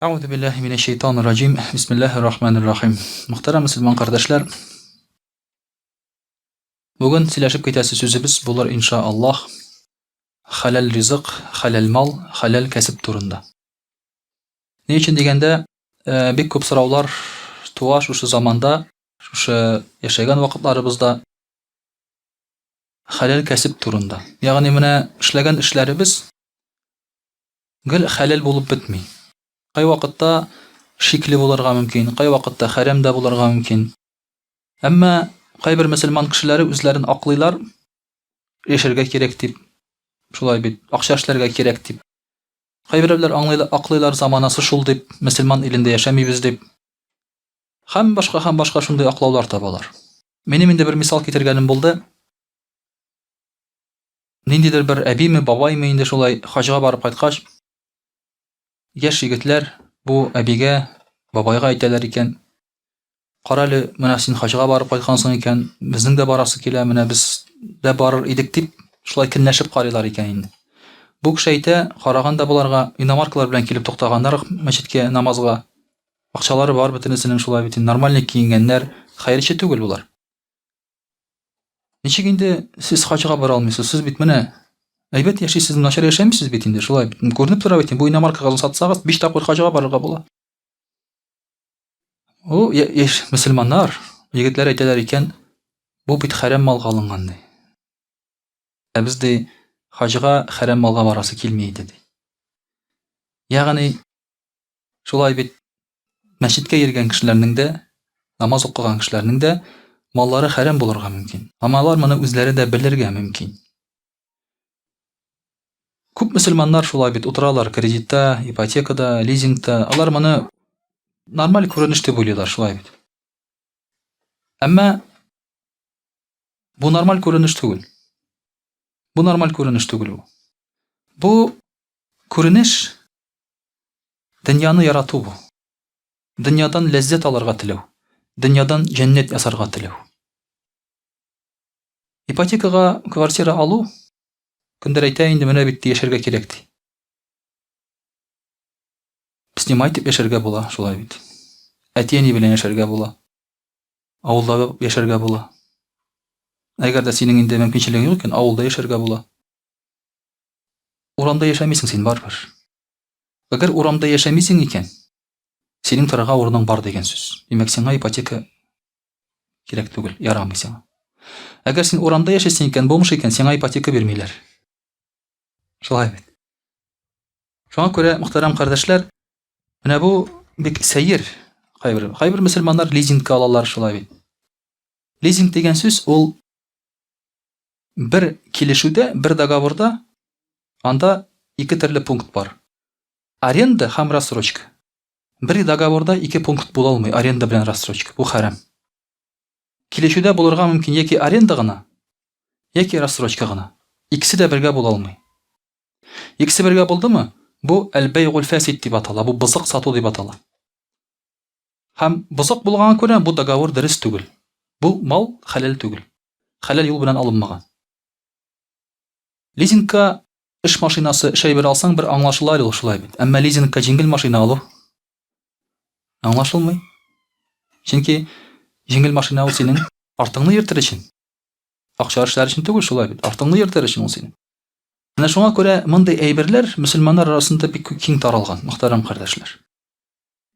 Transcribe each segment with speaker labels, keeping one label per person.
Speaker 1: Euzu billahi mineşşeytanirracim. Bismillahirrahmanirrahim. Muhterem Müslüman kardeşler, bugün сөйләшеп китәсе сүзебез булыр иншааллах халал ризык, халал мал, халал кәсеп турында. Ни өчен дигәндә, бик күп сораулар туа шушы заманда, шушы яшәгән вакытларыбызда халал кәсеп турында. Ягъни менә эшләгән эшләребез гел халал булып бетми. Кай вакытта шикле булырга мөмкин, кай вакытта харам да булырга мөмкин. Әмма кайбер мөселман кешеләре үзләрен аклыйлар, яшәргә кирәк дип, шулай бит, акча эшләргә кирәк дип. Кайберләр аклыйлар заманасы шул дип, мөселман илендә яшәмибез дип. Һәм башка шундый аклаулар табалар. Минем инде бер мисал китергәнем булды. Ниндидер бер әбиме, бабайме инде шулай хаҗга барып кайткач, яшь егетләр бу әбигә, бабайга әйтәләр икән: "Каралы, менә син хаҗга барып кайткансың икән, безнең дә барасы килә, менә без дә барыр идек" дип, шулай көнләшеп карыйлар икән инде. Бу кеше әйтә, караганда буларга иномаркалар белән килеп туктаганнар мәчеткә намазга. Акчалары бар бөтенесенең, шулай бит, нормаль киенгәннәр, хәерче түгел булар. Ничек инде сез хаҗга бара алмыйсыз? Сез бит менә әйбәт яшисез, начар яшәмисез бит инде, шулай бит. Күренеп тора бит, бу иномаркага сатсагыз 5 тапкыр хаҗга барырга була. О, яшь мөселманнар, егетләр әйтәләр икән, бу бит харам малга алынган ди. Ә без ди хаҗга харам малга барасы килми иде ди. Ягъни шулай бит, мәчеткә йөргән кешеләрнең дә, намаз укыган кешеләрнең дә маллары харам булырга мөмкин. Әмма алар моны үзләре дә белергә мөмкин. Күп мөселманнар шулай бит утыралар кредитта, ипотекада, лизингта. Алар моны нормаль күренеш дип уйлыйлар, шулай бит. Әмма бу нормаль күренеш түгел. Бу нормаль күренеш түгел бу. Бу күренеш дөньяны ярату бу. Дөньядан ләззәт алырга теләү. Дөньядан җәннәт ясарга теләү. Ипотекага квартира алу, көндәр әйтә инде, менә бит яшәргә кирәк ди. Снимать дип яшәргә була, шулай бит. Әти-әни белән яшәргә була. Авылда яшәргә була. Әгәр дә синең инде мөмкинчелегең юк икән, авылда яшәргә була. Урамда яшәмисең син, барбер. Әгәр урамда яшәмисең икән, синең торырга урының бар дигән сүз. Димәк, сиңа ипотека кирәк түгел, ярамый сиңа. Әгәр син урамда яшәсәң икән, бомж икән, сиңа ипотека бирмиләр. Шулай бит. Шуңа күрә, мөхтәрәм кардәшләр, менә бу бик сәер. Кайбер мөселманнар лизингка алалар, шулай бит. Лизинг дигән сүз ул бер килешүдә, бер договорда анда ике төрле пункт бар. Аренда һәм рассрочка. Бер договорда ике пункт була алмый, аренда белән рассрочка. Бу харам. Килешүдә булырга мөмкин яки аренда гына, яки рассрочка гына. Икесе дә бергә була алмый. Икесе бергә булдымы, бу әл-бәйгуль фасид дип атала, бу бызык сату дип атала. Һәм бызык булганга күрә бу договор дөрес түгел. Бу мал халал түгел. Халал юл белән алынмаган. Лизингка эш машинасы шәй бер алсаң, бер аңлашыла ул, шулай бит. Әмма лизингка җиңел машина алу аңлашылмый. Чөнки җиңел машина ул синең артыңны йөртер өчен. Акча эшләр өчен түгел, шулай бит. Артыңны йөртер өчен ул синең. Менә шуңа күрә мондай әйберләр мөселманнар арасында бик киң таралган, мөхтәрәм кардәшләр.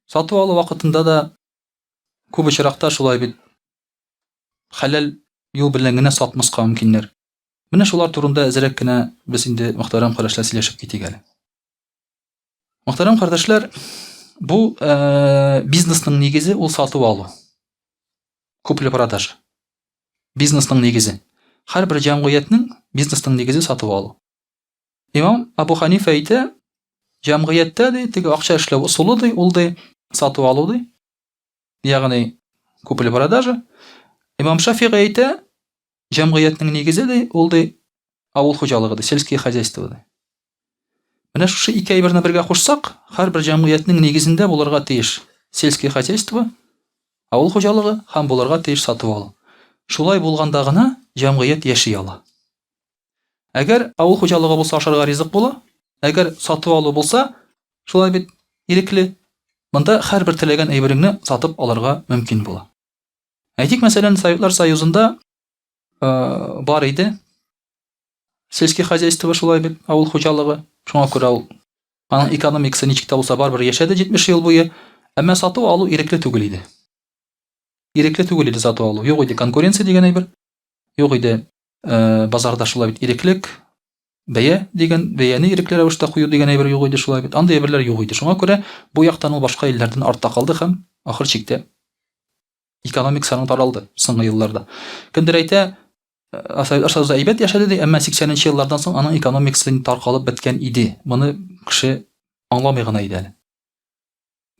Speaker 1: Сату алу вакытында да күп очракта шулай бит халал юл белән генә сатмаска мөмкиннәр. Менә шулар турында әзрәк кенә без инде мөхтәрәм кардәшләр сөйләшеп китик әле. Мөхтәрәм кардәшләр, бу бизнесның нигезе ул сату алу. Купле-продаж. Бизнесның нигезе. Һәрбер җәмгыятьнең бизнесның нигезе сату алу. Имам Абу Ханифа әйтә, җәмгыятьтә ди, теге акча эшләү усулы ди, ул ди сату алу ди. Ягъни купле-продажа. Имам Шафиғи әйтә, җәмгыятьнең нигезе ди, ул ди авыл хуҗалыгы ди, сельское хозяйство ди. Менә шушы ике әйберне бергә кушсак, һәрбер җәмгыятьнең нигезендә булырга тиеш сельское хозяйство, авыл хуҗалыгы һәм булырга тиеш сату алу. Шулай булганда гына җәмгыять яши ала. Әгәр авыл хуҗалыгы булса ашарга ризык була, әгәр сату алу булса, шулай бит ирекле Монда һәрбер теләгән әйбереңне сатып алырга мөмкин була. Әйтик, мәсәлән, Советлар Союзында бар иде сельский хозяйство, шулай бит, авыл хуҗалыгы. Шуңа күрә ул аның экономикасы ничек тә булса барбер яшәде 70 ел буе, әмма сату алу ирекле түгел иде. Ирекле түгел иде сату алу. Юк иде конкуренция дигән әйбер. Юк иде базарда шулай бит иреклек, бәя дигән, бәяне ирекле рәвештә кую дигән әйбер юк иде шулай бит. Андый әйберләр юк иде. Шуңа күрә бу яктан ул башка илләрдән артта калды һәм ахыр чиктә экономикасының таралды соңгы елларда. Кемдер әйтә, Советлар Союзы әйбәт яшәде ди, әмма 80нче еллардан соң аның экономикасы таркалып беткән иде. Моны кеше аңламый гына иде әле.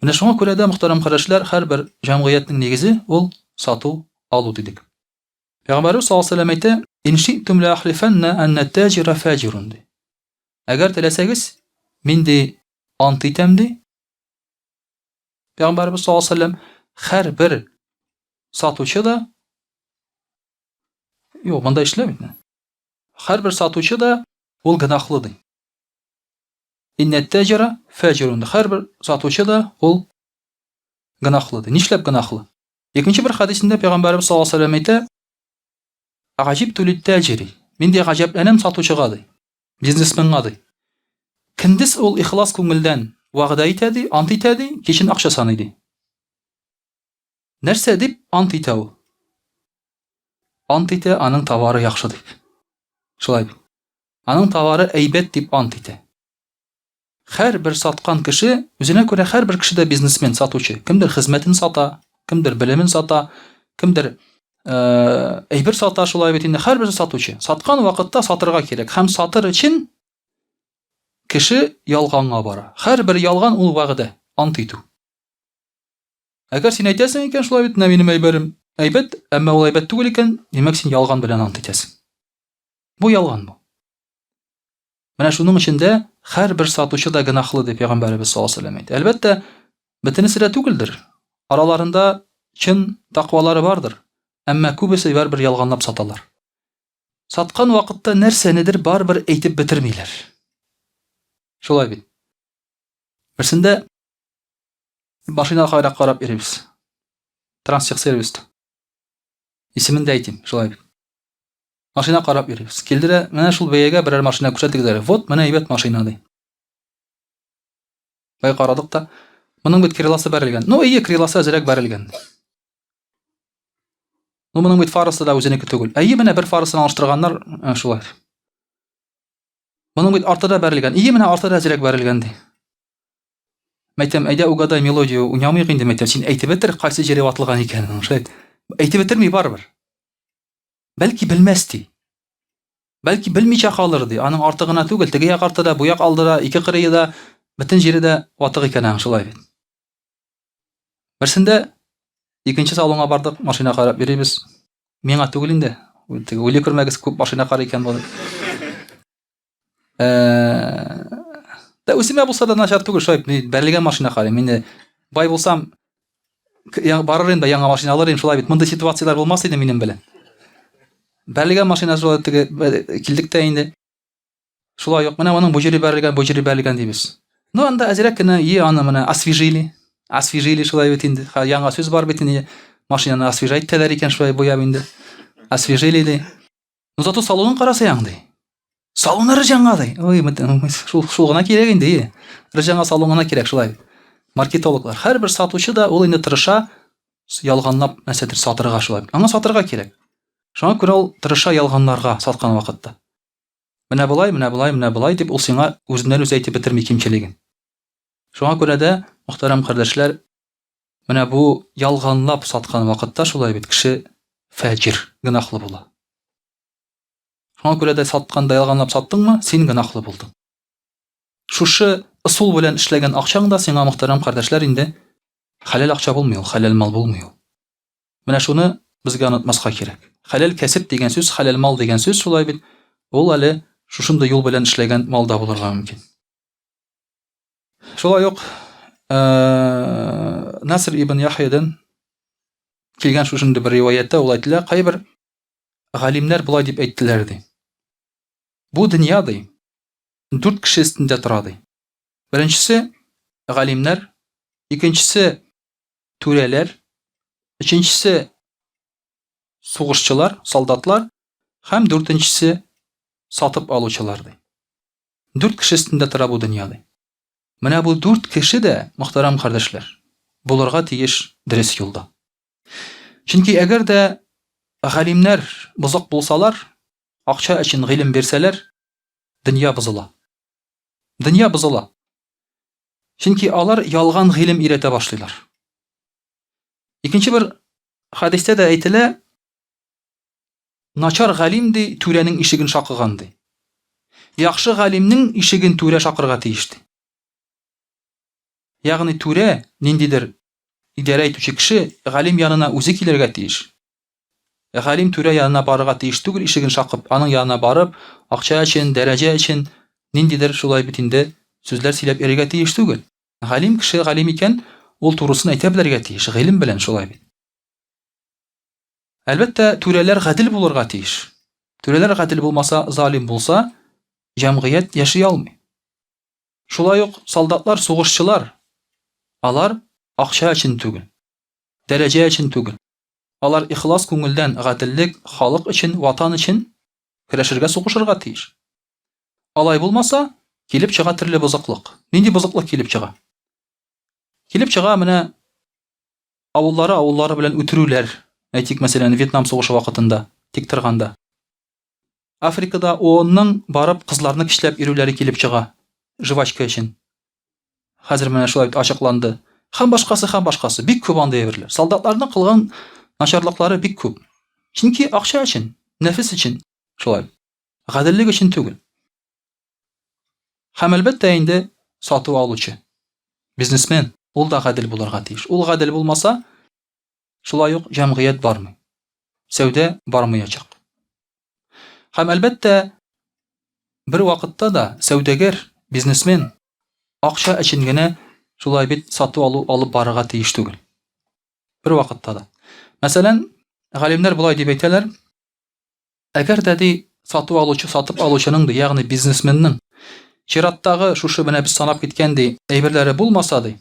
Speaker 1: Менә шуңа күрә дә, мөхтәрәм кардәшләр, һәрбер җәмгыятьнең нигезе ул сату алу дидек. Пәйгамбәрбез саллаллаһу алейһи ва сәлләм әйтә: "Ин ши'тум ла ахлифанна анна таҗира фаҗирун" ди. Әгәр теләсәгез, мин ди ант итәм ди. Пәйгамбәрбез саллаллаһу алейһи ва сәлләм һәрбер сатучы да юк, монда эшләмәйме? Һәрбер сатучы да ул гынахлы ди. Инна таҗира фаҗирун. Һәрбер сатучы да ул гынахлы ди. Нишләп гынахлы? Икенче бер хадисендә Пәйгамбәрбез саллаллаһу алейһи ва сәлләм әйтә: "Аҗибту лит-таҗири". Мин ди гаҗәпләнәм сатучыга ди. Бизнесменга ди. Киндис ул ихлас күңелдән вәгъдә итә ди, ант итә ди, кичен акча саный ди. Нәрсә дип ант итә ул? Ант итә, аның товары яхшы дип. Шулай. Аның товары әйбәт дип ант итә. Һәрбер саткан кеше, үзенә күрә һәрбер кеше дә бизнесмен, сатучы. Кемдер хезмәтен сата, кемдер белемен сата, кемдер әйбер сата, шулай бит инде һәрбер сатучы. Саткан вакытта сатырга кирәк. Һәм сатыр өчен кеше ялганга бара. Һәрбер ялган ул вәгъдә, ант итү. Әгәр син әйтәсең икән, шулай бит, минем әйберем әйбәт, әмма ул әйбәт түгел икән, димәк син ялган белән ант итәсең. Бу ялган бу. Менә шуның эчендә һәрбер сатучы да гынахлы дип Пәйгамбәрбез саллаллаһу алейһи ва сәлләм әйтә. Әлбәттә, бөтенесе дә түгелдер. Араларында чын тақвалары бардыр. Әмма күбесе барбер ялганлап саталар. Саткан вакытта нәрсәнедер барбер әйтеп бетермиләр. Шулай бит. Берсендә машинага карап йөрибез. Транстехсервис. Исемен дә әйтим, шулай бит. Машина карап йөрибез. Килдерә, менә шул бәягә берәр машина күрсәтегезләр. Вот, менә әйбәт машина ди. Бай карадык та, моның бит крыласы бәрелгән. Ну, ие, крыласы әзрәк бәрелгән. Ну, моның бит фарасы да үзенеке түгел. Ие, менә бер фарасын алыштырганнар, шулай. Моның бит арты да бәрелгән. Ие, менә арты да әзрәк бәрелгән ди. Мәйтәм, әйдә угадай мелодия уйнамыйк инде, мәйтәм, син әйтеп бетер, кайсы җире ватылган икәнен, шулай. Әйтеп бетерми барбер. Бәлки белмәс ди. Бәлки белмичә калыр ди. Аның арты гына түгел, теге як арты да, бу як алды да, ике кырые да, бөтен җире дә ватык икән, шулай бит. Берсендә икенче салонга бардык, машина карап йөрибез. Миңа түгел инде. Теге уйлый күрмәгез, күп машина карый икән бу. Да үсемә булса да начар түгел, шулай бәрелгән машина карыйм. Мин бай булсам, барыр инде, яңа машина алыр идем, шулай бит. Мондай ситуациялар булмас иде минем белән. Бәрелгән машина шулай теге килдек тә инде. Шулай юк, менә аның бу җире бәрелгән дибез. Ну, анда әзрәк кенә, аны менә освежили шулай бит инде. Яңа сүз бар бит инде. Машинаны освежать итәләр икән, шулай буяп инде. Освежили ди. Ну, зато салонын карасаң ди. Салоннары жаңа ди. Ой, шул гына кирәк инде. Жаңа салонына кирәк, шулай. Маркетологлар, һәрбер сатучы да ул инде тырыша ялганлап нәрсәдер сатырга, шулай. Аңа сатырга кирәк. Шуңа күрә ул тырыша ялганнарга саткан вакытта. Менә булай дип ул сиңа үзеннән үзе әйтеп бетерми кимчелеген. Шуңа күрә дә, мөхтәрәм кардәшләр, менә бу ялганлап саткан вакытта шулай бит кеше фаҗир, гынахлы була. Шуңа күрә дә сатканда ялганлап саттыңмы, син гынахлы булдың. Шушы ысул белән эшләгән акчаң да сиңа, мөхтәрәм кардәшләр, инде хәлал акча булмый ул, хәлал мал булмый ул. Менә шуны безгә онытмаска кирәк. Хәлал кәсеп дигән сүз, хәлал мал дигән сүз, шулай бит, ул әле шушындай юл белән эшләгән малда булырга мөмкин. Шулай ук Наср ибн Яхьядан килгән шушындай бер риваятта ул әйтелә, кайбер галимнәр булай дип әйттеләр ди. Бу дөнья ди, 4 кеше өстендә тора ди. Беренчесе галимнәр, икенчесе түрәләр, өченчесе сугышчылар, солдатлар һәм дүртенчесе сатып алучылар ди. 4 кеше өстендә тора бу дөньяда. Менә бу 4 кеше дә, мөхтәрәм кардәшләр, булырга тиеш дөрес юлда. Чөнки әгәр дә галимнәр бузык булсалар, акча өчен гыйлем бирсәләр, дөнья бузыла. Дөнья бузыла. Чөнки алар ялган гыйлем өйрәтә башлыйлар. Икенче бер хадистә дә әйтелә, начар галим ди түрәнең ишеген шакыган ди. Яхшы галимнең ишеген түрә шакырга тиеш ди. Ягъни түрә ниндидер идарә итүче кеше галим янына үзе килергә тиеш. Галим түрә янына барырга тиеш түгел, ишеген шакып, аның янына барып, акча өчен, дәрәҗә өчен ниндидер шулай бит инде сүзләр сөйләп йөрергә тиеш түгел. Галим кеше галим икән, ул турысын әйтә белергә тиеш, гыйлем белән шулай бит. Әлбәттә, түрәләр гадел булырга тиеш. Түрәләр гадел булмаса, залим булса, җәмгыять яши алмый. Шулай ук солдатлар, сугышчылар, алар акча өчен түгел, дәрәҗә өчен түгел. Алар ихлас күңелдән гаделлек, халык өчен, ватан өчен көрәшергә, сугышырга тиеш. Алай булмаса, килеп чыга төрле бузыклык. Нинди бузыклык килеп чыга? Килеп чыга менә авыллары белән үтерүләр. Әйтик, мәсәлән, Вьетнам сугышы вакытында, тик торганда. Африкада ООНның барып кызларны кичләп йөрүләре килеп чыга, жвачка өчен. Хәзер менә шулай ачыкланды. Һәм башкасы, бик күп андай әйберләр. Солдатларның кылган начарлыклары бик күп. Чөнки акча өчен, нәфес өчен, шулай. Гаделлек өчен түгел. Һәм әлбәттә инде сату алучы, бизнесмен, ул да гадел булырга тиеш. Ул гадел булмаса, шулай ук җәмгыять бармый. Сәүдә бармаячак. Һәм әлбәттә бер вакытта да сәүдәгәр, бизнесмен акча өчен генә шулай бит сату алып барырга тиеш түгел. Бер вакытта да. Мәсәлән, галимнәр булай дип әйтәләр, әгәр дә ди сату алучы, сатып алучының, ягъни бизнесменның чираттагы шушы менә без санап киткән ди әйберләре булмаса ди,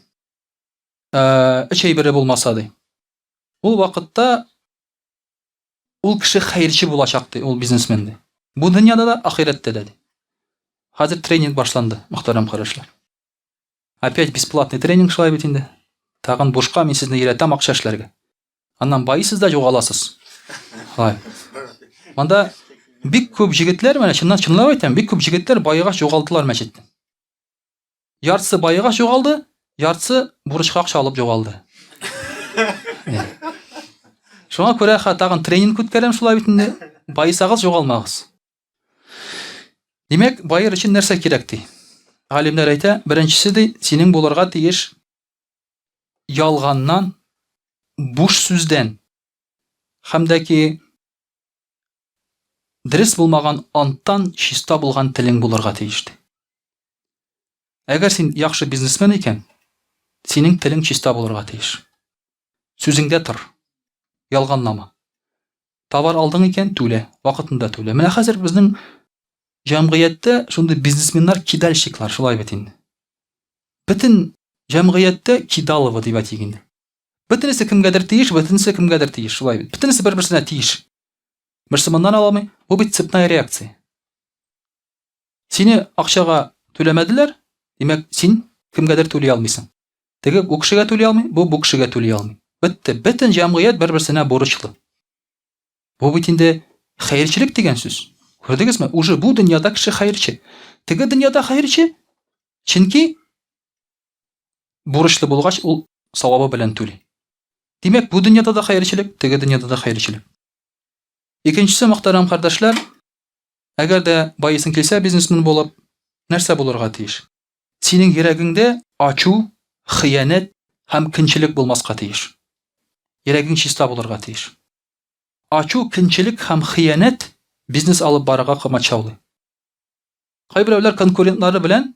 Speaker 1: өч әйбере булмаса ди, ул вакытта ул кеше хәерче булачак ди, ул бизнесмен ди. Бу дөньяда да, ахирәттә дә ди. Хәзер тренинг башланды, мөхтәрәм кардәшләр. Опять бесплатный тренинг шулай бит инде. Тагын бушка мин сезне өйрәтәм акча эшләргә. Аннан байысыз да югаласыз. Хай. Монда бик күп җегетләр, менә чынлап әйтәм, бик күп җегетләр байыгач югалтылар мәчеттән. Яртысы байыгач югалды, яртысы бурычка акча алып югалды. Шуңа күрә тагын тренинг үткәрәм шулай бит инде. Байысагыз, югалмагыз. Димәк, байыр өчен нәрсә кирәк ди? Галимнәр әйтә, беренчесе ди, синең булырга тиеш ялганнан, буш сүздән, һәм дә ки дөрес булмаган анттан чиста булган телең булырга тиеш ди. Әгәр син яхшы бизнесмен икән, синең телең чиста булырга тиеш. Сүзеңдә тор. Ялганлама. Товар алдың икән, түлә, вакытында түлә. Менә хәзер безнең җәмгыятьтә шундый бизнесменнар, кидальщиклар, шулай бит инде. Бөтен җәмгыятьтә кидалова дип әйтик инде. Бөтенесе кемгәдер тиеш, бөтенесе кемгәдер тиеш, шулай бит. Бөтенесе бер-берсенә тиеш. Берсе моннан аламый, бу бит цепная реакция. Сине акчага түләмәделәр, димәк, син кемгәдер түли алмыйсың. Теге бу кешегә түли алмый, бу кешегә түли алмый. Бетте, бөтен җәмгыять бер-берсенә бурычлы. Бу бит инде хәерчелек дигән сүз. Күрдегезме? Уже бу дөньяда кеше хәерче. Теге дөньяда хәерче, чөнки бурычлы булгач ул савабы белән түли. Димәк, бу дөньяда да хәерчелек, теге дөньяда да хәерчелек. Икенчесе, мөхтәрәм кардәшләр, әгәр дә байысың килсә бизнесмен булып, нәрсә булырга тиеш? Синең йөрәгеңдә ачу, хыянәт һәм кинчелек булмаска тиеш. Йөрәгең чиста булырга тиеш. Ачу, кинчелек һәм хыянәт бизнес алып барырга кымачаулый. Кайберәүләр конкурентлары белән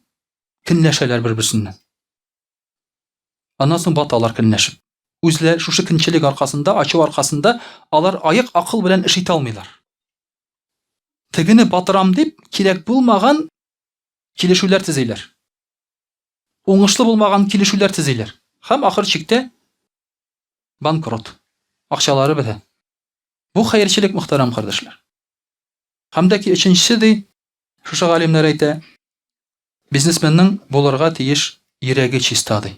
Speaker 1: кинләшәләр бер-берсеннән. Аннан соң баталар кинләшеп. Үзләр шушы кинчелек аркасында, ачу аркасында алар аяк акыл белән эш итә алмыйлар. Тегене батырам дип, кирәк булмаган килешүләр төзиләр. Уңышлы булмаган килешүләр төзиләр. һәм ахыр чиктә банкрот. Акчалары бетә. Бу хәерчелек, мөхтәрәм кардәшләр. Һәм дә ки өченчесе ди, шушы галимнәр әйтә, бизнесменның булырга тиеш йөрәге чиста ди.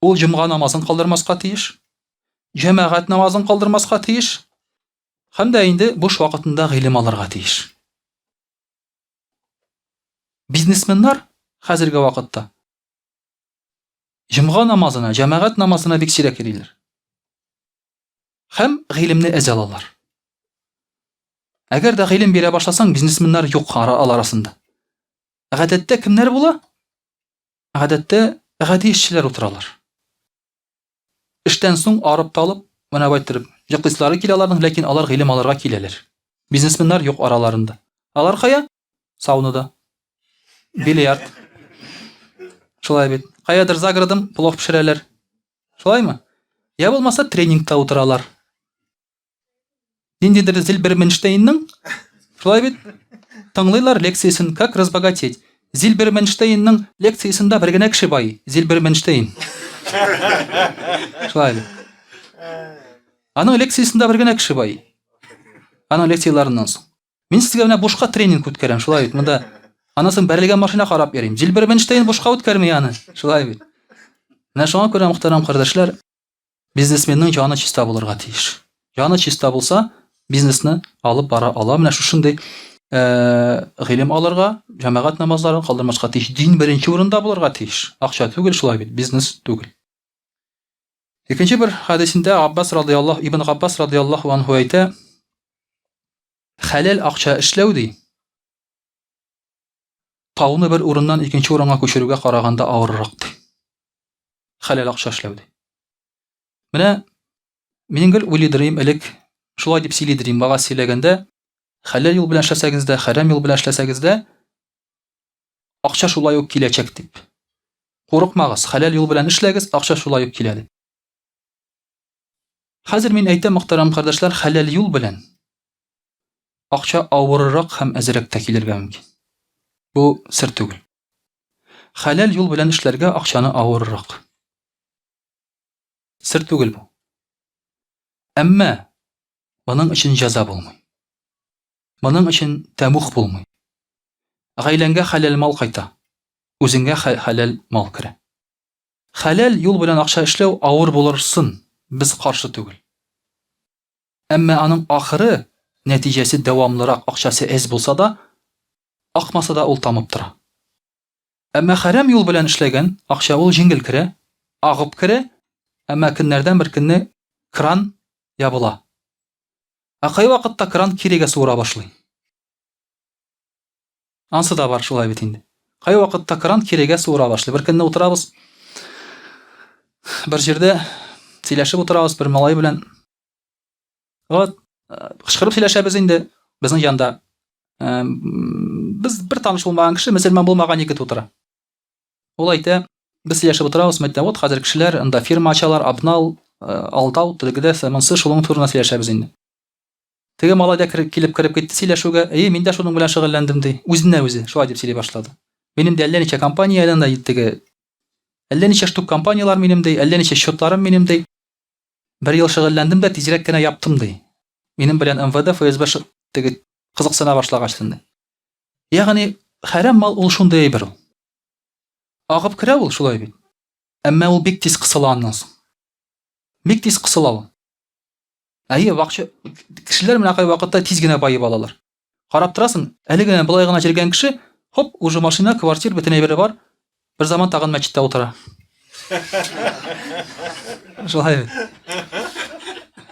Speaker 1: Ул җомга намазын калдырмаска тиеш, җәмәгать намазын калдырмаска тиеш, һәм дә инде буш вакытында гыйлем алырга тиеш. Бизнесменнар хәзерге вакытта җомга намазына, җәмәгать намазына бик сирәк йөриләр. Һәм гыйлемне әз алалар. Әгәр дә гыйлем бирә башласаң, бизнесменнар юк арасында. Гадәттә кемнәр була? Гадәттә гади эшчеләр утыралар. Эштән соң арып талып, менә байтырып, җыклыслары килә аларның, ләкин алар гыйлем алырга киләләр. Бизнесменнар юк араларында. Алар кая? Саунада. Бильярд. Шулай бит. Каядыр загородым плов пешерәләр. Шулаймы? Я булмаса тренингта утыралар. Ниндидер Зильберменштейнның, шулай бит, тыңлыйлар лекциясын, как разбогатеть. Зильберменштейнның лекциясында бер генә кеше бай, Зильберменштейн. Шулай бит. Аның лекциясында бер генә кеше бай. Аның лекцияларыннан соң. Мин сезгә менә бушка тренинг үткәрәм, шулай бит. Монда анасын бәрелгән машина карап йөрим. Зильберменштейн бушка үткәрми аны, шулай бит. Менә шуңа күрә, мөхтәрәм кардәшләр, бизнесменның җаны чиста булырга тиеш. Җаны чиста булса, бизнесны алып бара ала. Менә шушындый гыйлем алырга, җәмәгать намазларын калдырмаска тиеш. Дин беренче урында булырга тиеш. Акча түгел, шулай бит, бизнес түгел. Икенче бер хадисендә Ибн Габбас радиллаһу анһу әйтә, хәлал акча эшләү ди, тауны бер урыннан икенче урынга күчерүгә караганда авыррак ди. Хәлал акча эшләү ди. Менә минем гел уйлыйдырым элек, шулай дип сөйлидерим, бага сөйләгәндә, хәлал юл белән эшләсәгез дә, хәрам юл белән эшләсәгез дә, акча шулай ук киләчәк дип. Курыкмагыз, хәлал юл белән эшләгез, акча шулай ук килә дип. Хәзер мин әйтәм, мөхтәрәм кардәшләр, хәлал юл белән акча авыррак һәм әзрәк тә килергә мөмкин. Бу сер түгел. Хәлал юл белән эшләргә акчаны авыррак. Сер түгел бу. Әмма моның өчен җәза булмый. Моның өчен тәмух булмый. Гаиләңгә хәлал мал кайта. Үзеңгә хәлал мал керә. Хәлал юл белән акча эшләү авыр булырсын, без каршы түгел. Әмма аның ахыры, нәтиҗәсе дәвамлырак, акчасы әз булса да, акмаса да ул тамып тора. Әмма хәрам юл белән эшләгән акча ул җиңел керә, агып керә, әмма көннәрдән бер көнне кран ябыла. Кай вакытта кран кирегә суыра башлый. Ансы да бар, шулай бит инде. Кай вакытта кран кирегә суыра башлый. Бер көнне утырабыз, бер җирдә сөйләшеп утырабыз бер малай белән. Вот, кычкырып сөйләшәбез инде. Безнең янда без бер таныш булмаган кеше, мөселман булмаган егет утыра. Ул әйтә, без сөйләшеп утырабыз, мәктә, вот хәзер кешеләр анда фирма ачалар, Абнал, Алдау, тегедә, сәмәнсез шуның турында сөйләшәбез инде. Теге малай да килеп китте сөйләшүгә. Мин дә шуның белән шөгыльләндем ди. Үзенә үзе шулай дип сөйли башлады. Минем дә әллә ничә компанияләрдән да теге әллә ничә штук компаниялар минем ди, әллә ничә счетларым минем ди. Бер ел шөгыльләндем дә тизрәк кенә яптым ди. Минем белән МВД, ФСБ теге кызыксына башлагач инде. Ягъни хәрам мал ул шундый әйбер ул. Агып керә ул, шулай бит. Әмма ул бик тиз кысыла аннан соң. Бик тиз кысыла ул. Вакчы кешеләр менә кай вакытта тиз генә байып алалар. Карап торасың, әле генә булай гына җиргән кеше, хоп, уже машина, квартира, бөтен әйбере бар. Бер заман тагын мәчеттә утыра. Шулай бит.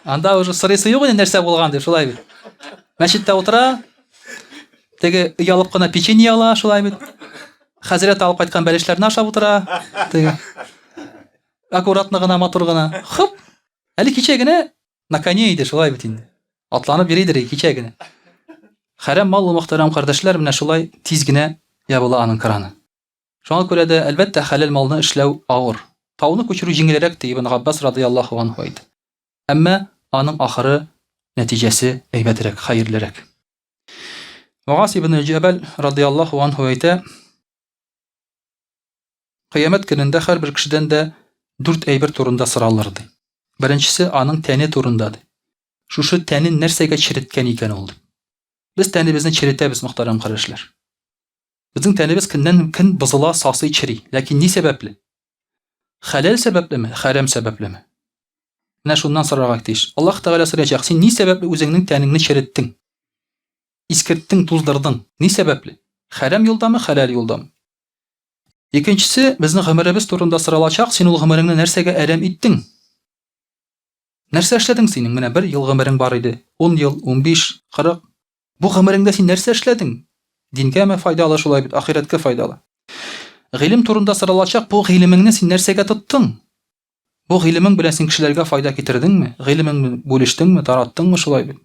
Speaker 1: Анда уже сырысы юк инде, нәрсә булган дип, шулай бит. Мәчеттә утыра, теге ялып кына печенье ала, шулай бит. Хәзрәт алып кайткан бәлешләрне ашап утыра. Теге аккуратны гына, матур гына. Хоп, әле кичә генә на коне иде, шулай бит инде. Атланып йөридер кичә генә. Хәрам мал, мөхтәрәм кардәшләр, менә шулай тиз генә ябыла аның краны. Шуңа күрә дә әлбәттә хәлал малны эшләү авыр. Тауны күчерү җиңелрәк ди, Ибн Габбас радиллаһу анһу әйтә. Әмма аның ахыры, нәтиҗәсе әйбәтрәк, хәерлерәк. Муаз ибн Җабал радиллаһу анһу әйтә: Кыямәт көнендә һәр бер кешедән дә дүрт әйбер турында соралырды. Беренчесе аның тәне турындады. Шушы тәнен нәрсәгә череткән икән ул? Без тәнебезне черетәбез, мөхтәрәм карашлар. Безнең тәнебез көннән-көн бозыла, сасый, чери. Ләкин ни сәбәпле? Хәләл сәбәплеме, хәрам сәбәплеме? Менә шуннан сорарга тиеш. Аллаһ Тәгалә сорачак: син ни сәбәпле үзеңнең тәнеңне череттең? Искерттең, туздырдың. Ни сәбәпле? Хәрам юлдамы, хәләл юлдамы? Икенчесе, безнең гомеребез турында соралачак: син ул гомереңне нәрсәгә әрәм иттең? Нәрсә эшләдең син? Менә 1 ел гомерең бар иде, 10 ел, 15, 40. Бу гомереңдә син нәрсә эшләдең? Дингәме файдалы, шулай бит, ахирәткә файдалы. Гыйлем турында соралачак: бу гыйлемеңне син нәрсәгә тоттың? Бу гыйлемең белән син кешеләргә файда китердеңме? Гыйлемеңне бүлештеңме, тараттыңмы, шулай бит.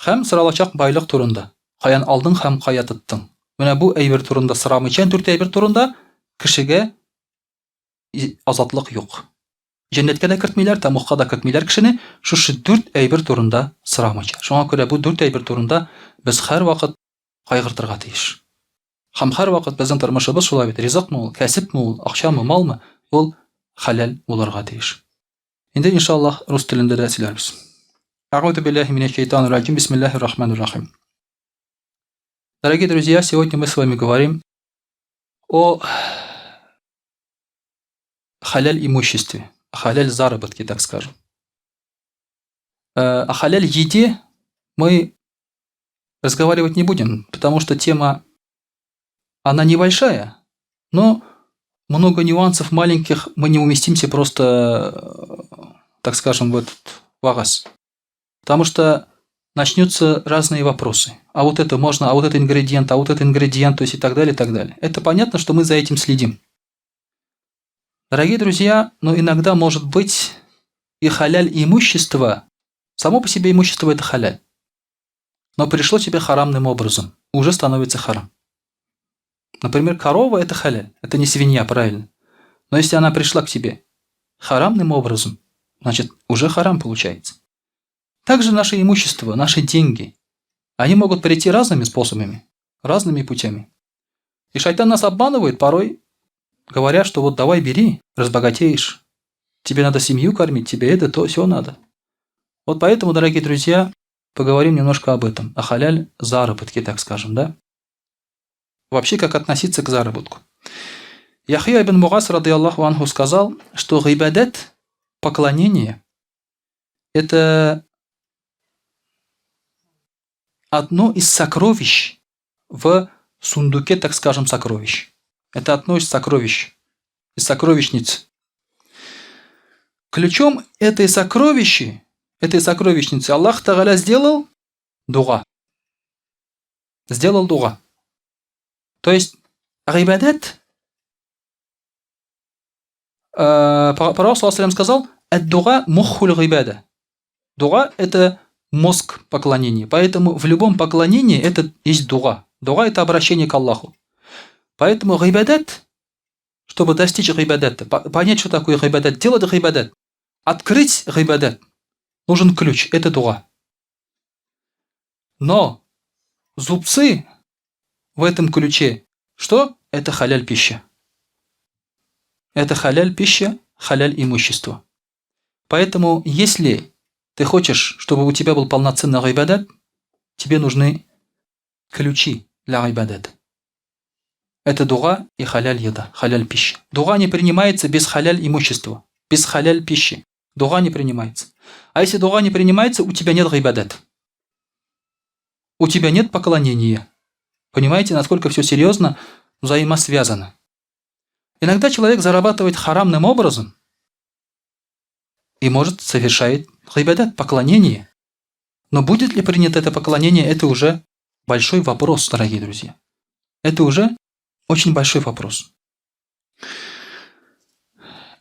Speaker 1: Һәм соралачак байлык турында: каян алдың һәм кая тоттың? Менә бу әйбер турында сорамыйча, 4 әйбер турында кешегә азатлык юк. Җәннәткә дә кертмиләр, тамукка да кертмиләр кешене, шушы 4 әйбер турында сорамыйча. Шуңа күрә бу 4 әйбер турында без һәр вакыт кайгыртырга тиеш. Һәм һәр вакыт безнең тормышыбыз шулай бит. Ризыкмы ул, кәсепме ул, акчамы, малмы? Ул хәләл булырга тиеш. Инде иншаллаһ рус телендә дә сөйләрбез. Аъузу биллахи минаш шайтанир раджим. Бисмиллахир рахманир рахим. Дорогие друзья, сегодня мы с вами говорим о халяль имуществе, о халяль заработке, так скажем. О халяль еде мы разговаривать не будем, потому что тема, она небольшая, но много нюансов маленьких, мы не уместимся просто, так скажем, в этот вагас. Потому что начнутся разные вопросы. А вот это можно, а вот это ингредиент, то есть и так далее, и так далее. Это понятно, что мы за этим следим. Дорогие друзья, но иногда может быть и халяль имущество, само по себе имущество это халяль, но пришло тебе харамным образом, уже становится харам. Например, корова это халяль, это не свинья, правильно? Но если она пришла к тебе харамным образом, значит уже харам получается. Также наше имущество, наши деньги, они могут прийти разными способами, разными путями. И шайтан нас обманывает порой, говоря, что вот давай бери, разбогатеешь, тебе надо семью кормить, тебе это, то, все надо. Вот поэтому, дорогие друзья, поговорим немножко об этом, о халяль заработке, так скажем, да? Вообще, как относиться к заработку. Яхья ибн Мугас, радийаллаху анху, сказал, что гибадат, поклонение, это одно из сокровищ в сундуке, так скажем, сокровищ. Это одно из сокровищ, из сокровищниц. Ключом этой сокровищницы Аллах Тааля сделал дуга. Сделал дуга. То есть, гибадат, пророк ﷺ сказал, ад-дуга муххуль гибада. Дуга – это мозг поклонения. Поэтому в любом поклонении это есть дуга. Дуга – это обращение к Аллаху. Поэтому гибадат, чтобы достичь гибадата, понять, что такое гибадат, делать гибадат, открыть гибадат, нужен ключ – это дуга. Но зубцы в этом ключе, что? Это халяль пища. Это халяль пища, халяль имущество. Поэтому, если ты хочешь, чтобы у тебя был полноценный гибадат, тебе нужны ключи для гибадата. Это дуга и халяль еда, халяль пища. Дуга не принимается без халяль имущества, без халяль пищи. Дуга не принимается. А если дуга не принимается, у тебя нет гибадата. У тебя нет поклонения. Понимаете, насколько все серьезно взаимосвязано. Иногда человек зарабатывает харамным образом и может совершать гибадат, поклонение. Но будет ли принято это поклонение, это уже большой вопрос, дорогие друзья. Это уже очень большой вопрос.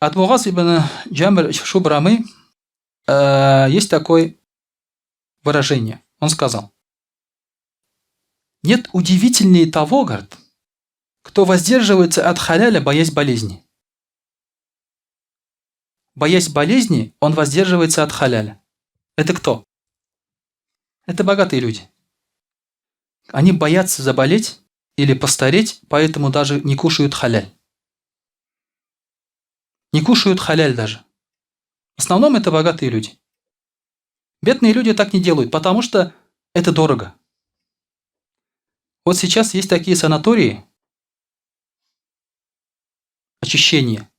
Speaker 1: От Мугаз ибн Джабр Шубрамы есть такое выражение. Он сказал: нет удивительнее того, говорит, кто воздерживается от халяля, боясь болезни. Боясь болезни, он воздерживается от халяля. Это кто? Это богатые люди. Они боятся заболеть или постареть, поэтому даже не кушают халяль. не кушают халяль даже. В основном это богатые люди. Бедные люди так не делают, потому что это дорого. Вот сейчас есть такие санатории очищения.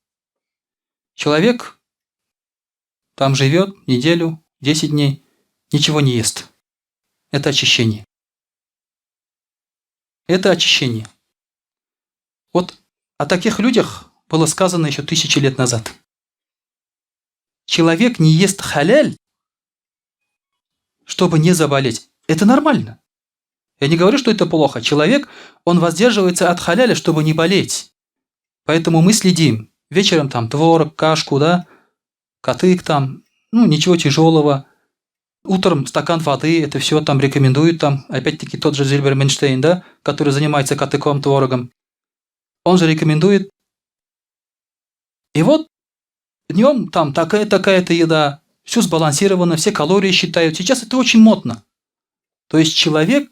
Speaker 1: Человек там живет неделю, 10 дней, ничего не ест. Это очищение. Это очищение. Вот о таких людях было сказано еще 1000 лет назад. Человек не ест халяль, чтобы не заболеть. Это нормально. Я не говорю, что это плохо. Человек, он воздерживается от халяля, чтобы не болеть. Поэтому мы следим. Вечером там творог, кашку, да, катык там, ничего тяжелого. Утром стакан воды, это все там рекомендуют там. Опять-таки тот же Зильбер Менштейн, да, который занимается катыком, творогом. Он же рекомендует. И вот днем там такая-то еда, все сбалансировано, все калории считают. Сейчас это очень модно. То есть человек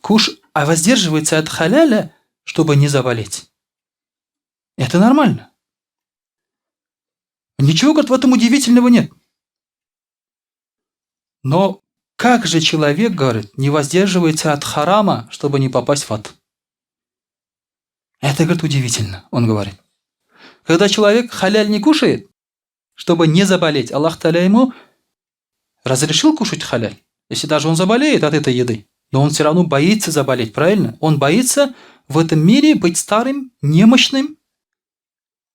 Speaker 1: воздерживается от халяля, чтобы не заболеть. Это нормально. Ничего, говорит, в этом удивительного нет. Но как же человек, говорит, не воздерживается от харама, чтобы не попасть в ад? Это, говорит, удивительно, он говорит. Когда человек халяль не кушает, чтобы не заболеть, Аллах Та'аля ему разрешил кушать халяль, если даже он заболеет от этой еды. Но он все равно боится заболеть, правильно? Он боится в этом мире быть старым, немощным,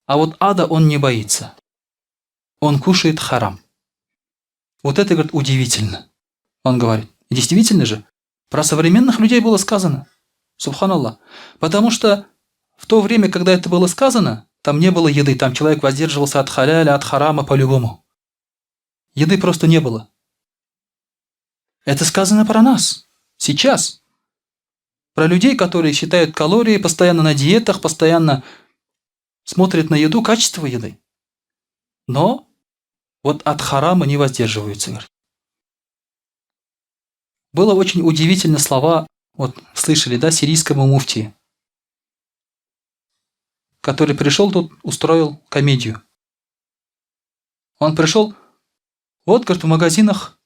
Speaker 1: а вот ада он не боится. Он кушает харам. Вот это, говорит, удивительно. Он говорит. И действительно же, про современных людей было сказано. Субханаллах. Потому что в то время, когда это было сказано, там не было еды, там человек воздерживался от халяля, от харама по-любому. Еды просто не было. Это сказано про нас. Сейчас. Про людей, которые считают калории, постоянно на диетах, постоянно смотрят на еду, качество еды. Но вот от харама не воздерживаются. Было очень удивительно слова, вот слышали, да, сирийскому муфти, который пришел тут, устроил комедию. Он пришел, вот, говорит, в магазинах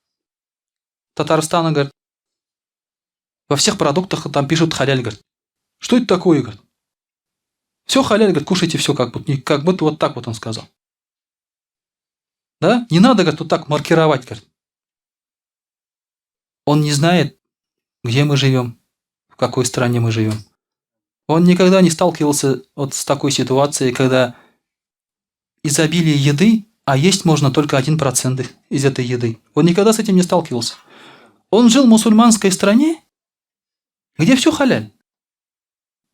Speaker 1: Татарстана, говорит, во всех продуктах там пишут халяль, говорит. Что это такое, говорит? Все халяль, говорит, кушайте все, как будто вот так вот он сказал. Да? Не надо, говорит, вот так маркировать, говорит. Он не знает, где мы живем, в какой стране мы живем. Он никогда не сталкивался вот с такой ситуацией, когда изобилие еды, а есть можно только 1% из этой еды. Он никогда с этим не сталкивался. Он жил в мусульманской стране, где все халяль.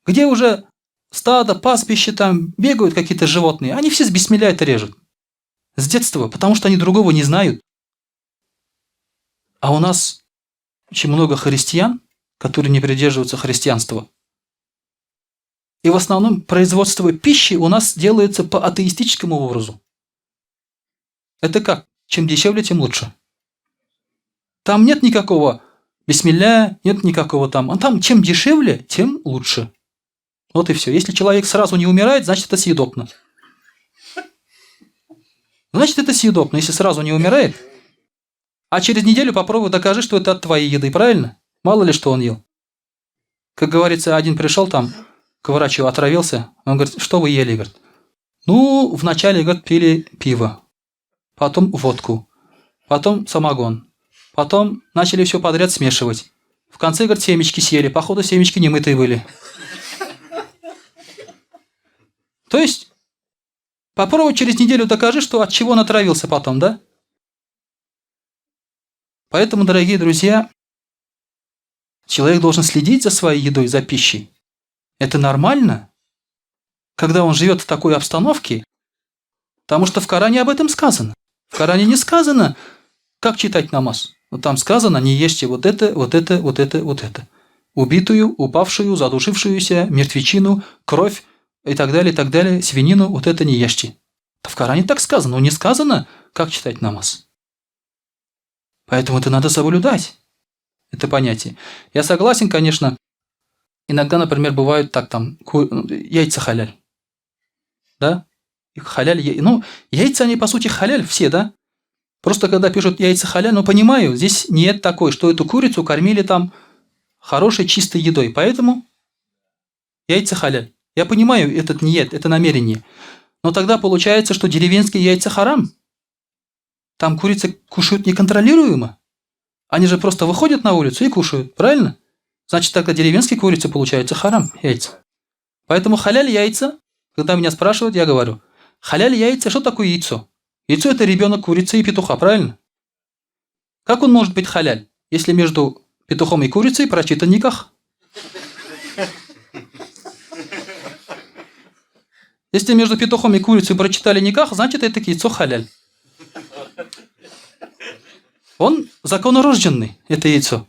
Speaker 1: Где уже стадо, пастбище, там бегают какие-то животные. Они все с бисмилля это режут. С детства, потому что они другого не знают. А у нас очень много христиан, которые не придерживаются христианства. И в основном производство пищи у нас делается по атеистическому образу. Это как? Чем дешевле, тем лучше. Там нет никакого бисмилля, нет никакого там. А там чем дешевле, тем лучше. Вот и все. Если человек сразу не умирает, значит это съедобно. Значит это съедобно, если сразу не умирает. А через неделю попробуй докажи, что это от твоей еды, правильно? Мало ли что он ел. Как говорится, один пришел там к врачу, отравился. Он говорит, что вы ели? Говорит, вначале, говорит, пили пиво, потом водку, потом самогон, потом начали все подряд смешивать. В конце, говорит, семечки съели. Походу, семечки немытые были. То есть, попробуй через неделю докажи, что от чего он отравился потом, да? Поэтому, дорогие друзья, человек должен следить за своей едой, за пищей. Это нормально, когда он живет в такой обстановке, потому что в Коране об этом сказано. В Коране не сказано, как читать намаз. Но там сказано, не ешьте вот это, вот это, вот это, вот это. Убитую, упавшую, задушившуюся, мертвечину, кровь и так далее, свинину, вот это не ешьте. В Коране так сказано, но не сказано, как читать намаз. Поэтому это надо соблюдать, это понятие. Я согласен, конечно, иногда, например, бывают так там яйца халяль. Да? халяль. Ну, яйца, они по сути халяль все, да? Просто когда пишут яйца халяль, ну понимаю, здесь нет такой, что эту курицу кормили там хорошей чистой едой. Поэтому яйца халяль. Я понимаю, этот нет, это намерение. Но тогда получается, что деревенские яйца харам. Там курицы кушают неконтролируемо. Они же просто выходят на улицу и кушают, правильно? Значит, тогда деревенские курицы получаются харам, яйца. Поэтому халяль яйца, когда меня спрашивают, я говорю, халяль яйца, что такое яйцо? Яйцо – это ребенок курицы и петуха, правильно? Как он может быть халяль, если между петухом и курицей прочитан никах? Если между петухом и курицей прочитали никах, значит, это яйцо халяль. Он законорожденный, это яйцо.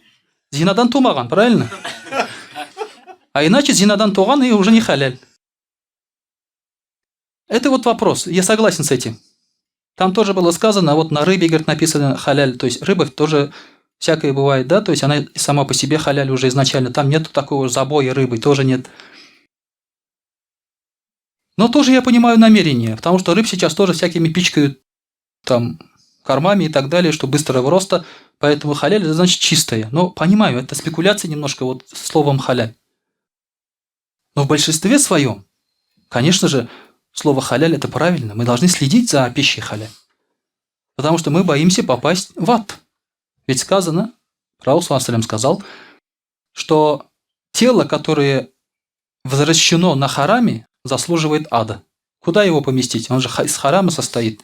Speaker 1: Зинадан тумаган, правильно? А иначе зинадан туган и уже не халяль. Это вот вопрос, я согласен с этим. Там тоже было сказано, вот на рыбе, говорит, написано халяль, то есть рыба тоже всякое бывает, да, то есть она сама по себе халяль уже изначально, там нет такого забоя рыбы, тоже нет. Но тоже я понимаю намерение, потому что рыб сейчас тоже всякими пичкают там кормами и так далее, что быстрого роста, поэтому халяль это значит чистая. Но понимаю, это спекуляция немножко вот с словом халяль. Но в большинстве своем, конечно же, слово халяль это правильно, мы должны следить за пищей халяль. Потому что мы боимся попасть в ад. Ведь сказано, Пророк ﷺ сказал, что тело, которое возвращено на хараме, заслуживает ада. Куда его поместить? Он же из харама состоит.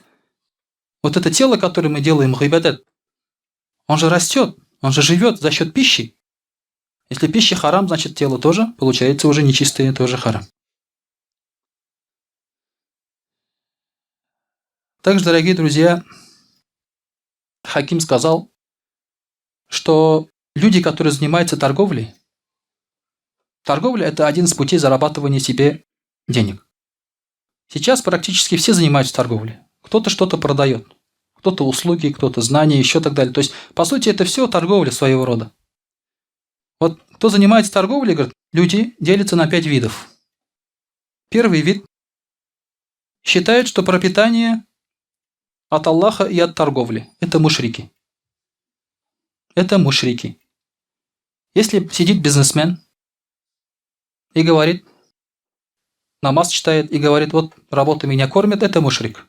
Speaker 1: Вот это тело, которое мы делаем гибадат, он же растет, он же живет за счет пищи. Если пища харам, значит тело тоже получается уже нечистое, тоже харам. Также, дорогие друзья, Хаким сказал, что люди, которые занимаются торговлей, торговля – это один из путей зарабатывания себе денег. Сейчас практически все занимаются торговлей. Кто-то что-то продает, кто-то услуги, кто-то знания, еще так далее. То есть, по сути, это все торговля своего рода. Вот кто занимается торговлей, говорит, люди делятся на 5 видов. Первый вид считает, что пропитание от Аллаха и от торговли – это мушрики. Это мушрики. Если сидит бизнесмен и говорит, намаз читает и говорит, вот работа меня кормит, это мушрик.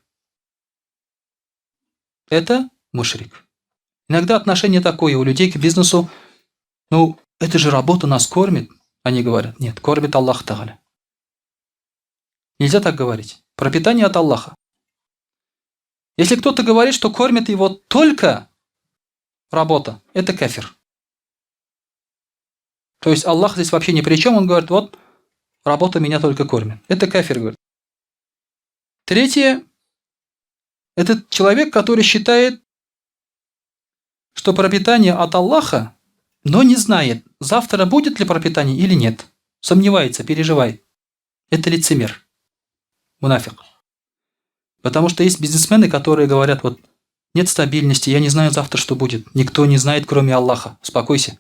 Speaker 1: Это мушрик. Иногда отношение такое у людей к бизнесу, ну, это же работа нас кормит. Они говорят, нет, кормит Аллах Тааля. Нельзя так говорить. Пропитание от Аллаха. Если кто-то говорит, что кормит его только работа, это кафир. То есть Аллах здесь вообще ни при чем, он говорит, вот работа меня только кормит. Это кафир, говорит. Третье, это человек, который считает, что пропитание от Аллаха, но не знает, завтра будет ли пропитание или нет. Сомневается, переживает. Это лицемер. Мунафик. Потому что есть бизнесмены, которые говорят, вот нет стабильности, я не знаю завтра, что будет. Никто не знает, кроме Аллаха. Успокойся.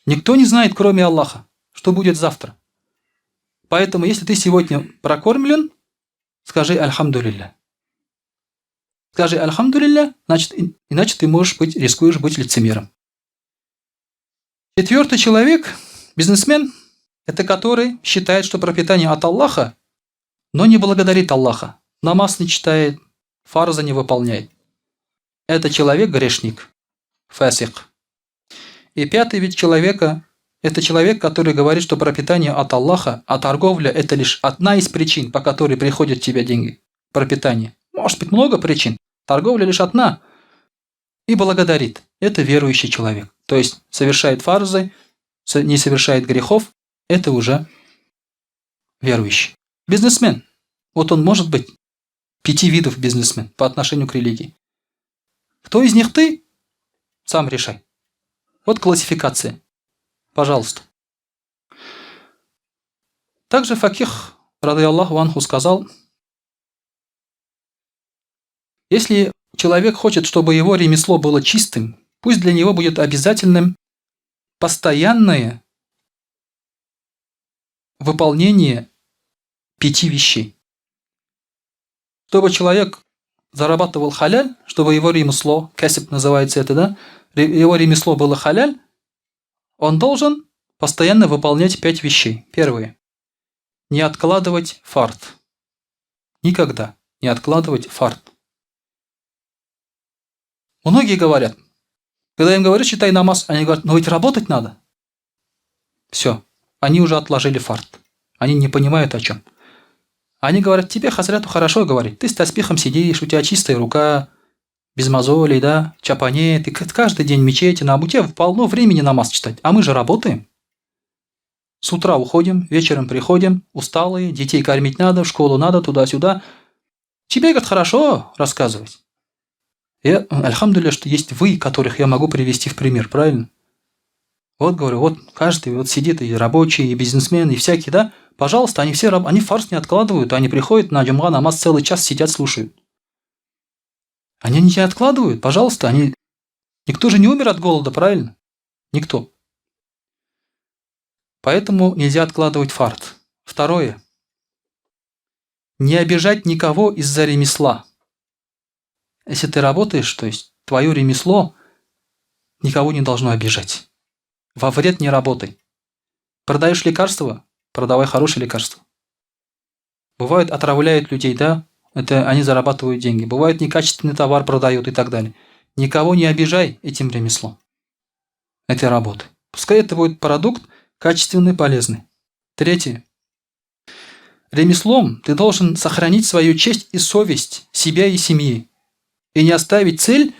Speaker 1: Никто не знает, кроме Аллаха, что будет завтра. Поэтому, если ты сегодня прокормлен, скажи «Альхамдулилля». Скажи «Альхамдулилля», значит, иначе ты рискуешь быть лицемером. Четвертый человек, бизнесмен, это который считает, что пропитание от Аллаха, но не благодарит Аллаха. Намаз не читает, фарза не выполняет. Это человек-грешник, фасик. И пятый вид человека – это человек, который говорит, что пропитание от Аллаха, а торговля – это лишь одна из причин, по которой приходят в тебя деньги. Пропитание. Может быть, много причин. Торговля лишь одна. И благодарит. Это верующий человек. То есть, совершает фарзы, не совершает грехов – это уже верующий. Бизнесмен. Вот он может быть 5 видов бизнесмен по отношению к религии. Кто из них ты? Сам решай. Вот классификация. Пожалуйста. Также факих, ради Аллаху анху, сказал, если человек хочет, чтобы его ремесло было чистым, пусть для него будет обязательным постоянное выполнение 5 вещей. чтобы человек зарабатывал халяль, чтобы его ремесло, касиб называется это, да, его ремесло было халяль, он должен постоянно выполнять 5 вещей. Первое. Не откладывать фард. Никогда не откладывать фард. Многие говорят, когда им говорят, читай намаз, они говорят, но ведь работать надо. Все, они уже отложили фард. Они не понимают о чем. Они говорят, тебе хазряту хорошо говорить, ты с таспихом сидишь, у тебя чистая рука, без мозолей, да, чапане, ты каждый день в мечети, у тебя полно времени намаз читать, а мы же работаем. С утра уходим, вечером приходим, усталые, детей кормить надо, в школу надо, туда-сюда. Тебе, говорят, хорошо рассказывать. Альхамдулилля, что есть вы, которых я могу привести в пример, правильно? Вот, говорю, вот каждый вот сидит, и рабочий, и бизнесмен, и всякие, да? Пожалуйста, они все, они фарс не откладывают, они приходят на джумга намаз целый час сидят, слушают. Они не откладывают, пожалуйста, они... Никто же не умер от голода, правильно? Никто. Поэтому нельзя откладывать фард. Второе. Не обижать никого из-за ремесла. Если ты работаешь, то есть твое ремесло никого не должно обижать. Во вред не работай. Продаешь лекарства? Продавай хорошие лекарства. Бывает, отравляют людей, да? Это они зарабатывают деньги. Бывает, некачественный товар продают и так далее. Никого не обижай этим ремеслом. Этой работы. Пускай это будет продукт качественный, полезный. Третье. Ремеслом ты должен сохранить свою честь и совесть себя и семьи. И не оставить цель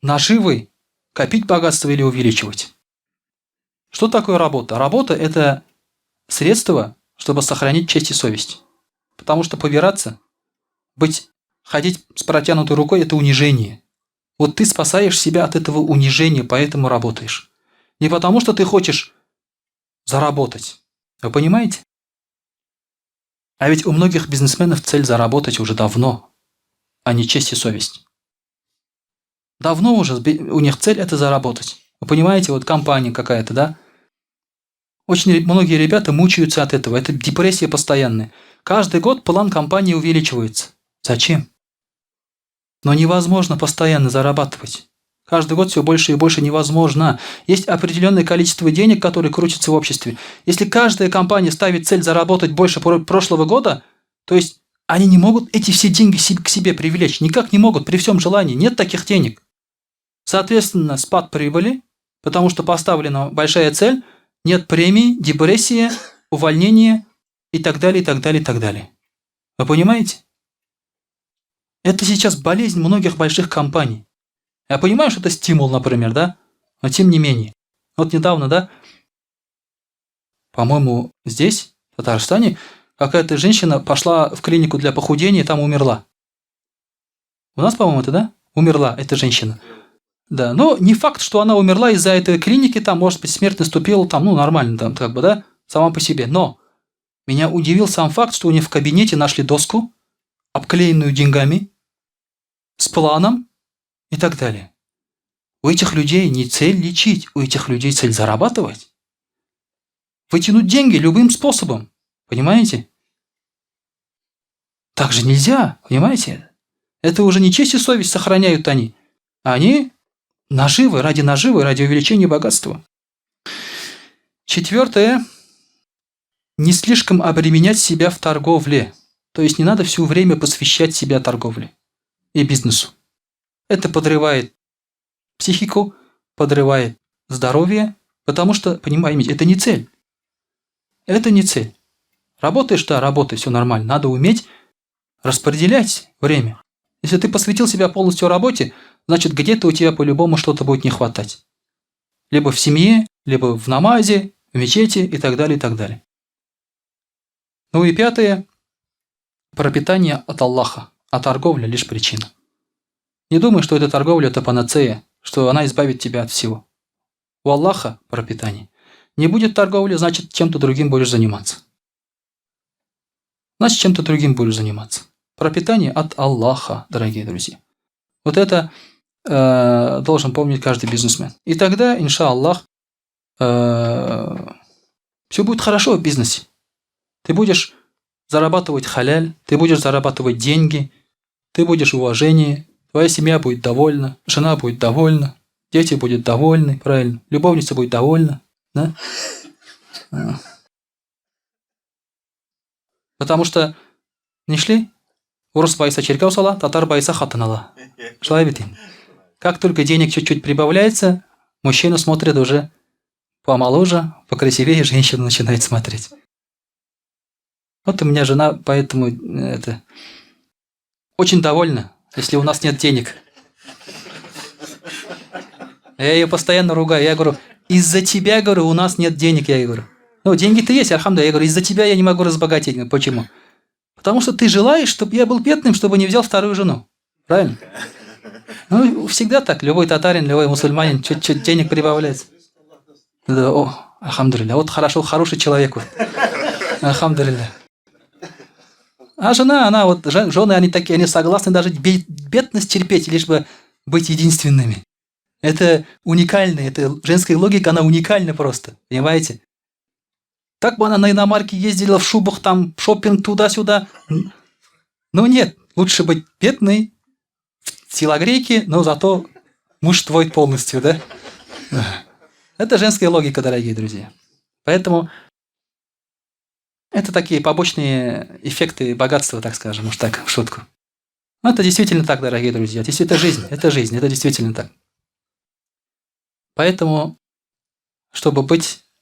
Speaker 1: наживы, копить богатство или увеличивать. Что такое работа? Работа – это средство, чтобы сохранить честь и совесть. Потому что побираться, ходить с протянутой рукой – это унижение. Вот ты спасаешь себя от этого унижения, поэтому работаешь. Не потому что ты хочешь заработать. Вы понимаете? А ведь у многих бизнесменов цель заработать уже давно, а не честь и совесть. Давно уже у них цель – это заработать. Вы понимаете, вот компания какая-то, да? Очень многие ребята мучаются от этого. Это депрессия постоянная. Каждый год план компании увеличивается. Зачем? Но невозможно постоянно зарабатывать. Каждый год все больше и больше невозможно. Есть определенное количество денег, которые крутятся в обществе. Если каждая компания ставит цель заработать больше прошлого года, то есть они не могут эти все деньги к себе привлечь. Никак не могут при всем желании. Нет таких денег. Соответственно, спад прибыли, потому что поставлена большая цель, нет премий, депрессия, увольнение и так далее, и так далее, и так далее. Вы понимаете? Это сейчас болезнь многих больших компаний. Я понимаю, что это стимул, например, да? Но тем не менее. Вот недавно, да, по-моему, здесь, в Татарстане, какая-то женщина пошла в клинику для похудения и там умерла. У нас, по-моему, это, да? Умерла эта женщина. Да, но не факт, что она умерла из-за этой клиники, там, может быть, смерть наступила, там, ну, нормально, там, как бы, да, сама по себе. Но меня удивил сам факт, что у нее в кабинете нашли доску, обклеенную деньгами, с планом и так далее. У этих людей не цель лечить, у этих людей цель зарабатывать. Вытянуть деньги любым способом, понимаете? Так же нельзя, понимаете? Это уже не честь и совесть сохраняют они. Они наживы, ради увеличения богатства. Четвертое. Не слишком обременять себя в торговле. То есть не надо все время посвящать себя торговле и бизнесу. Это подрывает психику, подрывает здоровье, потому что, понимаете, это не цель. Это не цель. Работаешь, да, работай, все нормально. Надо уметь распределять время. Если ты посвятил себя полностью работе, значит, где-то у тебя по-любому что-то будет не хватать. Либо в семье, либо в намазе, в мечети и так далее, и так далее. Ну и пятое. Пропитание от Аллаха, а торговля лишь причина. Не думай, что эта торговля – это панацея, что она избавит тебя от всего. У Аллаха пропитание. Не будет торговли, значит, чем-то другим будешь заниматься. Значит, чем-то другим будешь заниматься. Пропитание от Аллаха, дорогие друзья. Вот это должен помнить каждый бизнесмен. И тогда, иншаллах, все будет хорошо в бизнесе. Ты будешь зарабатывать халяль, ты будешь зарабатывать деньги, ты будешь уважение, твоя семья будет довольна, жена будет довольна, дети будут довольны, правильно, любовница будет довольна, да? Потому что не шли? Урус байса черкау сала, татар байса хатын ала. Шылай бит енді. Как только денег чуть-чуть прибавляется, мужчина смотрит уже помоложе, покрасивее, женщина начинает смотреть. Вот у меня жена, поэтому очень довольна, если у нас нет денег. Я ее постоянно ругаю. Я говорю, из-за тебя, говорю, у нас нет денег, я ей говорю. Ну, деньги-то есть, альхамдулилля. Я говорю, из-за тебя я не могу разбогатеть. Почему? Потому что ты желаешь, чтобы я был бедным, чтобы не взял вторую жену. Правильно? Ну, всегда так. Любой татарин, любой мусульманин чуть-чуть денег прибавляется. Да, о, альхамдулилля. Вот хорошо, хороший человек. Вот. Альхамдулилля. А жена, она вот, жены, они такие, они согласны даже бедность терпеть, лишь бы быть единственными. Это уникально, это женская логика, она уникальна просто, понимаете? Так бы она на иномарке ездила в шубах, там, шопинг туда-сюда. Но нет, лучше быть бедной, в телогрейке, но зато муж твой полностью, да? Это женская логика, дорогие друзья. Поэтому это такие побочные эффекты богатства, так скажем, уж так, в шутку. Но это действительно так, дорогие друзья. Это жизнь, это действительно так. Поэтому, чтобы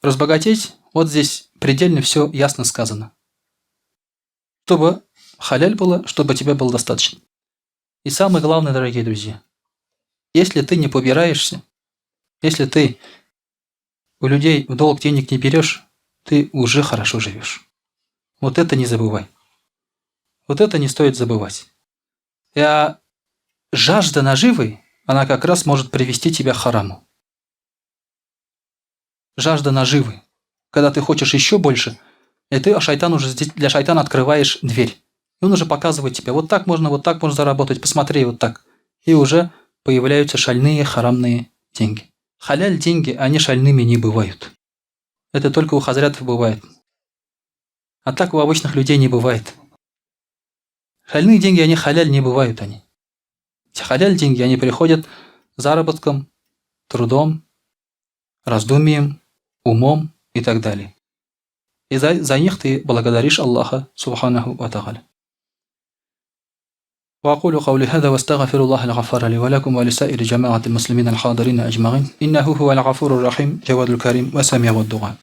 Speaker 1: разбогатеть, вот здесь предельно все ясно сказано. Чтобы халяль было, чтобы тебе было достаточно. И самое главное, дорогие друзья, если ты не побираешься, если ты у людей в долг денег не берешь, ты уже хорошо живешь. Вот это не забывай. Вот это не стоит забывать. А жажда наживы, она как раз может привести тебя к хараму. Жажда наживы. Когда ты хочешь еще больше, и ты для шайтана открываешь дверь. И он уже показывает тебе, вот так можно заработать, посмотри, вот так. И уже появляются шальные, харамные деньги. Халяль деньги, они шальными не бывают. Это только у хазрятов бывает. А так у обычных людей не бывает. Шальные деньги, они халяль не бывают они. Халяль деньги, они приходят заработком, трудом, раздумием, умом и так далее. И за них ты благодаришь Аллаха Субханаху ва Тааля. وأقول قولي هذا واستغفر الله الغفار لي ولكم ولسائر جماعة المسلمين الحاضرين أجمعين إنه هو الغفور الرحيم جواد الكريم وسميع الدعاء.